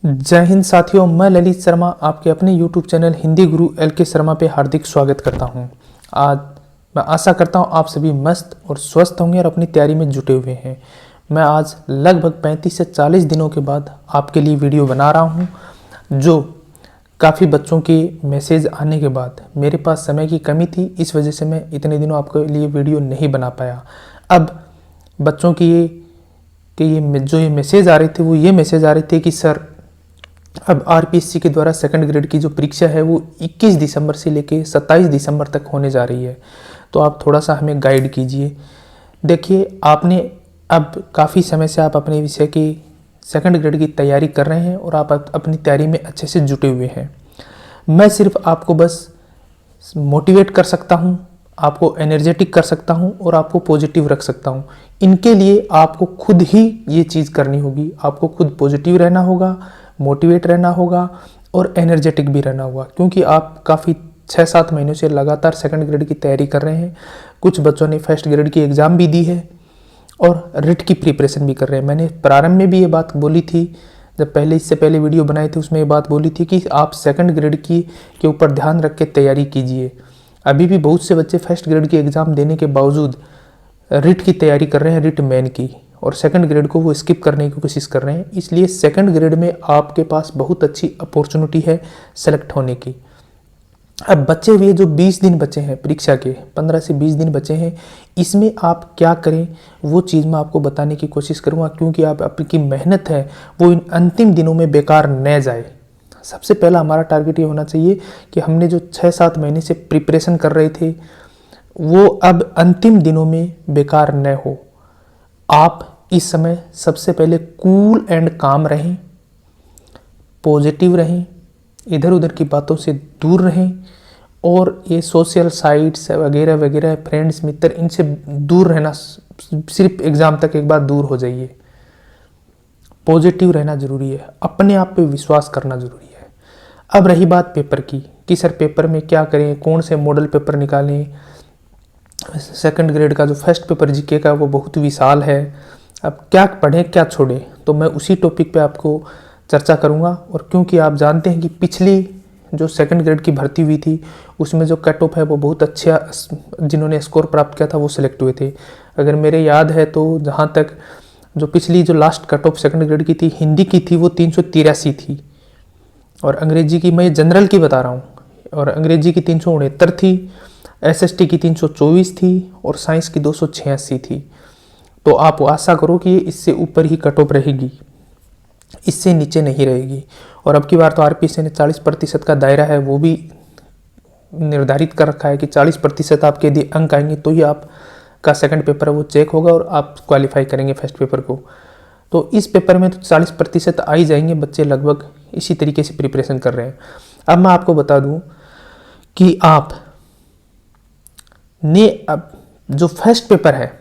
जय हिंद साथियों, मैं ललित शर्मा आपके अपने YouTube चैनल हिंदी गुरु LK शर्मा पे हार्दिक स्वागत करता हूं। आज मैं आशा करता हूं आप सभी मस्त और स्वस्थ होंगे और अपनी तैयारी में जुटे हुए हैं। मैं आज लगभग 35 से 40 दिनों के बाद आपके लिए वीडियो बना रहा हूं, जो काफ़ी बच्चों के मैसेज आने के बाद मेरे पास समय की कमी थी, इस वजह से मैं इतने दिनों आपके लिए वीडियो नहीं बना पाया। अब बच्चों की ये मैसेज आ रहे थे वो ये मैसेज आ रहे थे कि सर अब आरपीएससी के द्वारा सेकंड ग्रेड की जो परीक्षा है वो 21 दिसंबर से लेके 27 दिसंबर तक होने जा रही है, तो आप थोड़ा सा हमें गाइड कीजिए। देखिए, आपने अब काफ़ी समय से आप अपने विषय की सेकंड ग्रेड की तैयारी कर रहे हैं और आप अपनी तैयारी में अच्छे से जुटे हुए हैं। मैं सिर्फ आपको बस मोटिवेट कर सकता हूँ, आपको एनर्जेटिक कर सकता हूँ और आपको पॉजिटिव रख सकता हूँ। इनके लिए आपको खुद ही ये चीज़ करनी होगी, आपको खुद पॉजिटिव रहना होगा, मोटिवेट रहना होगा और एनर्जेटिक भी रहना होगा, क्योंकि आप काफ़ी 6-7 महीनों से लगातार सेकंड ग्रेड की तैयारी कर रहे हैं। कुछ बच्चों ने फर्स्ट ग्रेड की एग्ज़ाम भी दी है और रिट की प्रिपरेशन भी कर रहे हैं। मैंने प्रारंभ में भी ये बात बोली थी, जब इससे पहले वीडियो बनाए थे उसमें ये बात बोली थी कि आप सेकंड ग्रेड के ऊपर ध्यान रख के तैयारी कीजिए। अभी भी बहुत से बच्चे फर्स्ट ग्रेड की एग्ज़ाम देने के बावजूद रिट की तैयारी कर रहे हैं, रिट मेन की, और सेकंड ग्रेड को वो स्किप करने की कोशिश कर रहे हैं। इसलिए सेकंड ग्रेड में आपके पास बहुत अच्छी अपॉर्चुनिटी है सेलेक्ट होने की। अब बच्चे हुए जो 20 दिन बचे हैं परीक्षा के, 15 से 20 दिन बचे हैं, इसमें आप क्या करें वो चीज़ मैं आपको बताने की कोशिश करूँगा, क्योंकि आप आपकी मेहनत है वो इन अंतिम दिनों में बेकार न जाए। सबसे पहला हमारा टारगेट ये होना चाहिए कि हमने जो 6-7 महीने से प्रिपरेशन कर रहे थे वो अब अंतिम दिनों में बेकार न हो। आप इस समय सबसे पहले कूल एंड काम रहें, पॉजिटिव रहें, इधर उधर की बातों से दूर रहें और ये सोशल साइट्स वगैरह वगैरह, फ्रेंड्स मित्र, इनसे दूर रहना, सिर्फ एग्ज़ाम तक एक बार दूर हो जाइए। पॉजिटिव रहना ज़रूरी है, अपने आप पे विश्वास करना ज़रूरी है। अब रही बात पेपर की कि सर पेपर में क्या करें, कौन से मॉडल पेपर निकालें। सेकंड ग्रेड का जो फर्स्ट पेपर जीके का वो बहुत विशाल है, अब क्या पढ़ें क्या छोड़ें, तो मैं उसी टॉपिक पे आपको चर्चा करूंगा। और क्योंकि आप जानते हैं कि पिछली जो सेकंड ग्रेड की भर्ती हुई थी उसमें जो कट ऑफ है वो बहुत अच्छा, जिन्होंने स्कोर प्राप्त किया था वो सिलेक्ट हुए थे। अगर मेरे याद है तो जहाँ तक जो पिछली जो last cut off second grade की थी, हिंदी की थी, वो 383 थी, और अंग्रेजी की, मैं जनरल की बता रहा हूँ, और अंग्रेजी की 369 थी, एसएसटी की 324 थी और साइंस की 286 थी। तो आप आशा करो कि इससे ऊपर ही कट ऑफ रहेगी, इससे नीचे नहीं रहेगी। और अब की बार तो आरपीएससी ने 40% का दायरा है वो भी निर्धारित कर रखा है कि 40% आपके यदि अंक आएंगे तो ही आपका सेकंड पेपर है वो चेक होगा और आप क्वालिफाई करेंगे फर्स्ट पेपर को। तो इस पेपर में तो 40% आ ही जाएंगे, बच्चे लगभग इसी तरीके से प्रिपरेशन कर रहे हैं। अब मैं आपको बता दूं कि आप ने अब जो फर्स्ट पेपर है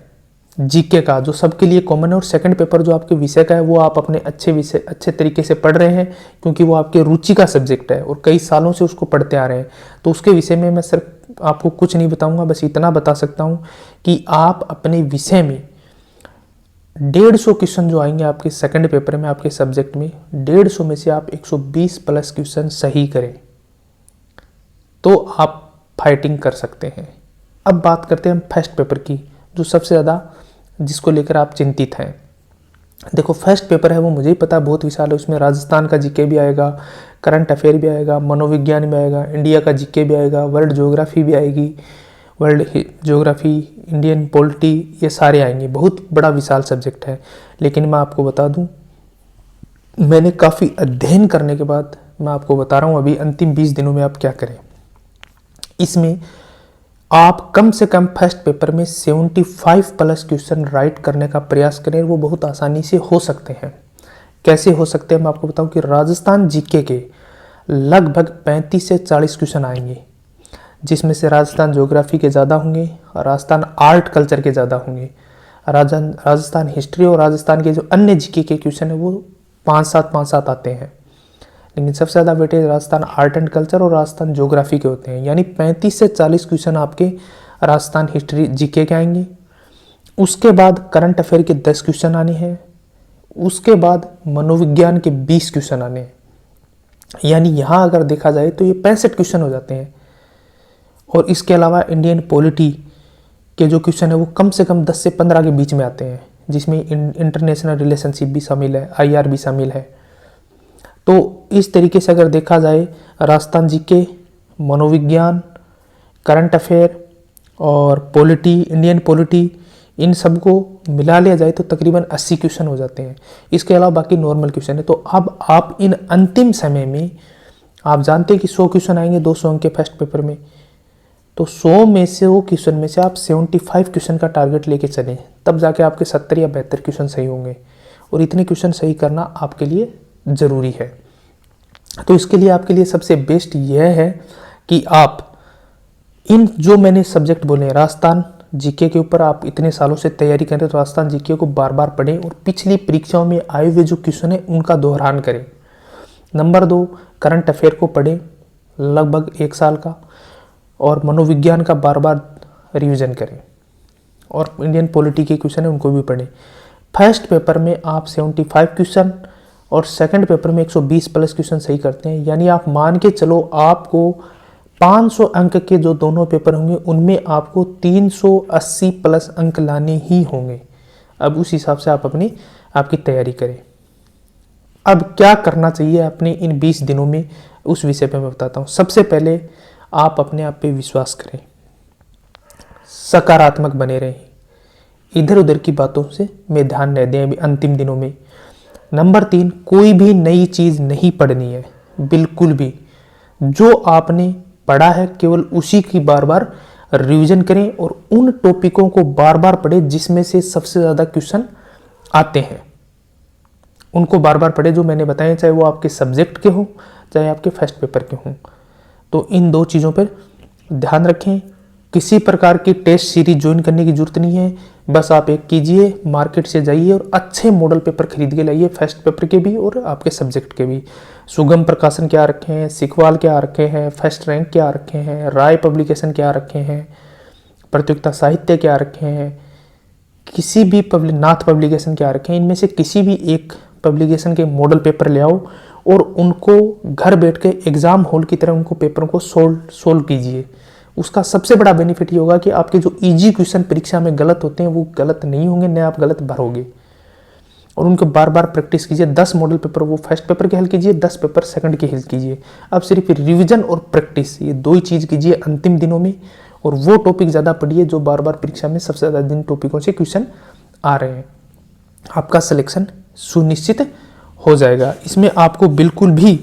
जीके का, जो सबके लिए कॉमन है, और सेकंड पेपर जो आपके विषय का है वो आप अपने अच्छे तरीके से पढ़ रहे हैं, क्योंकि वो आपके रुचि का सब्जेक्ट है और कई सालों से उसको पढ़ते आ रहे हैं। तो उसके विषय में मैं सिर्फ आपको कुछ नहीं बताऊंगा, बस इतना बता सकता हूं कि आप अपने विषय में 150 क्वेश्चन जो आएंगे आपके सेकंड पेपर में, आपके सब्जेक्ट में 150 में से आप 120 प्लस क्वेश्चन सही करें तो आप फाइटिंग कर सकते हैं। अब बात करते हैं हम फर्स्ट पेपर की, जो सबसे ज़्यादा जिसको लेकर आप चिंतित हैं। देखो, फर्स्ट पेपर है वो मुझे ही पता बहुत विशाल है, उसमें राजस्थान का जीके भी आएगा, करंट अफेयर भी आएगा, मनोविज्ञान भी आएगा, इंडिया का जीके भी आएगा, वर्ल्ड ज्योग्राफी भी आएगी, वर्ल्ड ज्योग्राफी, इंडियन पॉलिटी, ये सारे आएंगे। बहुत बड़ा विशाल सब्जेक्ट है। लेकिन मैं आपको बता दूं, मैंने काफ़ी अध्ययन करने के बाद मैं आपको बता रहा हूँ अभी अंतिम 20 दिनों में आप क्या करें। इसमें आप कम से कम फर्स्ट पेपर में 75 प्लस क्वेश्चन राइट करने का प्रयास करें। वो बहुत आसानी से हो सकते हैं। कैसे हो सकते हैं मैं आपको बताऊं कि राजस्थान जीके के लगभग 35 से 40 क्वेश्चन आएंगे, जिसमें से राजस्थान ज्योग्राफी के ज़्यादा होंगे, राजस्थान आर्ट कल्चर के ज़्यादा होंगे, राजस्थान हिस्ट्री और राजस्थान के जो अन्य जीके के क्वेश्चन है वो 5-7 आते हैं। लेकिन सबसे ज़्यादा weightage Rajasthan art and culture और राजस्थान ज्योग्राफी के होते हैं, यानी 35 से 40 क्वेश्चन आपके राजस्थान हिस्ट्री जीके के आएंगे। उसके बाद करंट अफेयर के 10 क्वेश्चन आने हैं। उसके बाद मनोविज्ञान के 20 क्वेश्चन आने हैं, यानी यहाँ अगर देखा जाए तो ये 65 क्वेश्चन हो जाते हैं। और इसके अलावा इंडियन पॉलिटी के जो क्वेश्चन है वो कम से कम 10 से 15 के बीच में आते हैं, जिसमें इंटरनेशनल रिलेशनशिप भी शामिल है, IR भी शामिल है। तो इस तरीके से अगर देखा जाए राजस्थान जीके, मनोविज्ञान, करंट अफेयर और पॉलिटी, इंडियन पॉलिटी, इन सबको मिला लिया जाए तो तकरीबन 80 क्वेश्चन हो जाते हैं। इसके अलावा बाकी नॉर्मल क्वेश्चन है। तो अब आप इन अंतिम समय में, आप जानते हैं कि 100 क्वेश्चन आएंगे 200 अंक के फर्स्ट पेपर में, तो 100 में से वो क्वेश्चन में से आप 75 क्वेश्चन का टारगेट लेके चलें, तब जाके आपके 70 या 72 क्वेश्चन सही होंगे। और इतने क्वेश्चन सही करना आपके लिए ज़रूरी है। तो इसके लिए आपके लिए सबसे बेस्ट यह है कि आप इन जो मैंने सब्जेक्ट बोले हैं, राजस्थान जीके के ऊपर आप इतने सालों से तैयारी करें तो राजस्थान जीके को बार बार पढ़ें और पिछली परीक्षाओं में आए हुए जो क्वेश्चन है उनका दोहरान करें। नंबर 2, करंट अफेयर को पढ़ें लगभग 1 साल का, और मनोविज्ञान का बार बार रिवीजन करें, और इंडियन पॉलिटी के क्वेश्चन है उनको भी पढ़ें। फर्स्ट पेपर में आप 75 क्वेश्चन और सेकंड पेपर में 120 प्लस क्वेश्चन सही करते हैं, यानी आप मान के चलो आपको 500 अंक के जो दोनों पेपर होंगे उनमें आपको 380 प्लस अंक लाने ही होंगे। अब उस हिसाब से आप आपकी तैयारी करें। अब क्या करना चाहिए अपने इन 20 दिनों में, उस विषय पे मैं बताता हूँ। सबसे पहले आप अपने आप पे विश्वास करें, सकारात्मक बने रहें, इधर उधर की बातों से में ध्यान न दें अभी अंतिम दिनों में। नंबर 3, कोई भी नई चीज़ नहीं पढ़नी है, बिल्कुल भी। जो आपने पढ़ा है केवल उसी की बार बार रिवीजन करें और उन टॉपिकों को बार बार पढ़ें जिसमें से सबसे ज़्यादा क्वेश्चन आते हैं, उनको बार बार पढ़ें जो मैंने बताया, चाहे वो आपके सब्जेक्ट के हों चाहे आपके फर्स्ट पेपर के हों। तो इन 2 चीज़ों पर ध्यान रखें। किसी प्रकार की टेस्ट सीरीज ज्वाइन करने की जरूरत नहीं है, बस आप एक कीजिए, मार्केट से जाइए और अच्छे मॉडल पेपर खरीद के लाइए, फर्स्ट पेपर के भी और आपके सब्जेक्ट के भी। सुगम प्रकाशन क्या रखे हैं, सिखवाल क्या रखे हैं, फर्स्ट रैंक क्या रखे हैं, राय पब्लिकेशन क्या रखे हैं, प्रतियोगिता साहित्य क्या रखे हैं, किसी भी नाथ पब्लिकेशन क्या रखे हैं, इनमें से किसी भी एक पब्लिकेशन के मॉडल पेपर ले आओ और उनको घर बैठ के एग्जाम हॉल की तरह उनको पेपरों को सोल्व कीजिए। उसका सबसे बड़ा बेनिफिट ये होगा कि आपके जो इजी क्वेश्चन परीक्षा में गलत होते हैं वो गलत नहीं होंगे, न आप गलत भरोगे। और उनको बार बार प्रैक्टिस कीजिए। 10 मॉडल पेपर वो फर्स्ट पेपर के हल कीजिए, 10 पेपर सेकंड के हल कीजिए। अब सिर्फ रिवीजन और प्रैक्टिस, ये 2 ही चीज़ कीजिए अंतिम दिनों में, और वो टॉपिक ज़्यादा पढ़िए जो बार बार परीक्षा में सबसे ज़्यादा जिन टॉपिकों से क्वेश्चन आ रहे हैं। आपका सिलेक्शन सुनिश्चित हो जाएगा। इसमें आपको बिल्कुल भी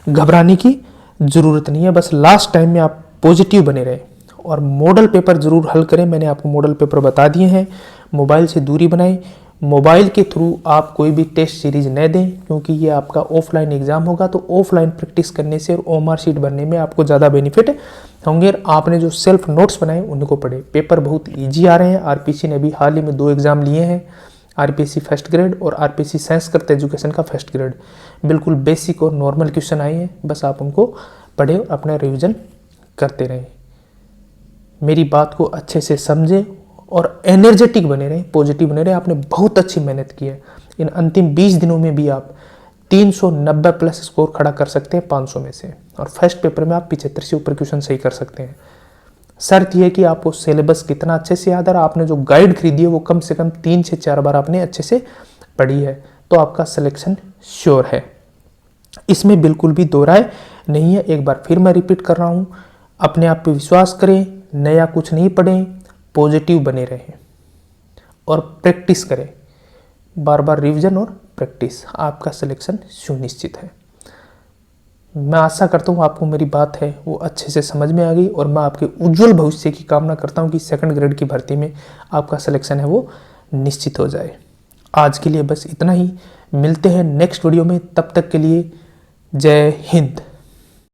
घबराने की ज़रूरत नहीं है। बस लास्ट टाइम में आप पॉजिटिव बने रहे और मॉडल पेपर ज़रूर हल करें। मैंने आपको मॉडल पेपर बता दिए हैं। मोबाइल से दूरी बनाएं। मोबाइल के थ्रू आप कोई भी टेस्ट सीरीज न दें, क्योंकि ये आपका ऑफलाइन एग्जाम होगा। तो ऑफलाइन प्रैक्टिस करने से और OMR शीट भरने में आपको ज़्यादा बेनिफिट होंगे। आपने जो सेल्फ नोट्स बनाए उनको पढ़े। पेपर बहुत ईजी आ रहे हैं। RPC ने भी हाल ही में 2 एग्जाम लिए हैं, RPSC फर्स्ट ग्रेड और RPSC संस्कृत एजुकेशन का फर्स्ट ग्रेड। बिल्कुल बेसिक और नॉर्मल क्वेश्चन आए हैं, बस आप उनको पढ़े और अपना रिविजन करते रहें। मेरी बात को अच्छे से समझें और एनर्जेटिक बने रहें, पॉजिटिव बने रहें। आपने बहुत अच्छी मेहनत की है। इन अंतिम 20 दिनों में भी आप 390 प्लस स्कोर खड़ा कर सकते हैं 500 में से, और फर्स्ट पेपर में आप 75 से ऊपर क्वेश्चन सही कर सकते हैं। शर्त यह है कि आपको सिलेबस कितना अच्छे से याद है, आपने जो गाइड खरीदी है वो कम से कम 3 से 4 बार आपने अच्छे से पढ़ी है, तो आपका सिलेक्शन श्योर है। इसमें बिल्कुल भी दो राय नहीं है। एक बार फिर मैं रिपीट कर रहा हूँ, अपने आप पे विश्वास करें, नया कुछ नहीं पढ़ें, पॉजिटिव बने रहें और प्रैक्टिस करें। बार बार रिवीजन और प्रैक्टिस, आपका सिलेक्शन सुनिश्चित है। मैं आशा करता हूँ आपको मेरी बात है वो अच्छे से समझ में आ गई, और मैं आपके उज्जवल भविष्य की कामना करता हूँ कि सेकंड ग्रेड की भर्ती में आपका सिलेक्शन है वो निश्चित हो जाए। आज के लिए बस इतना ही। मिलते हैं नेक्स्ट वीडियो में, तब तक के लिए जय हिंद।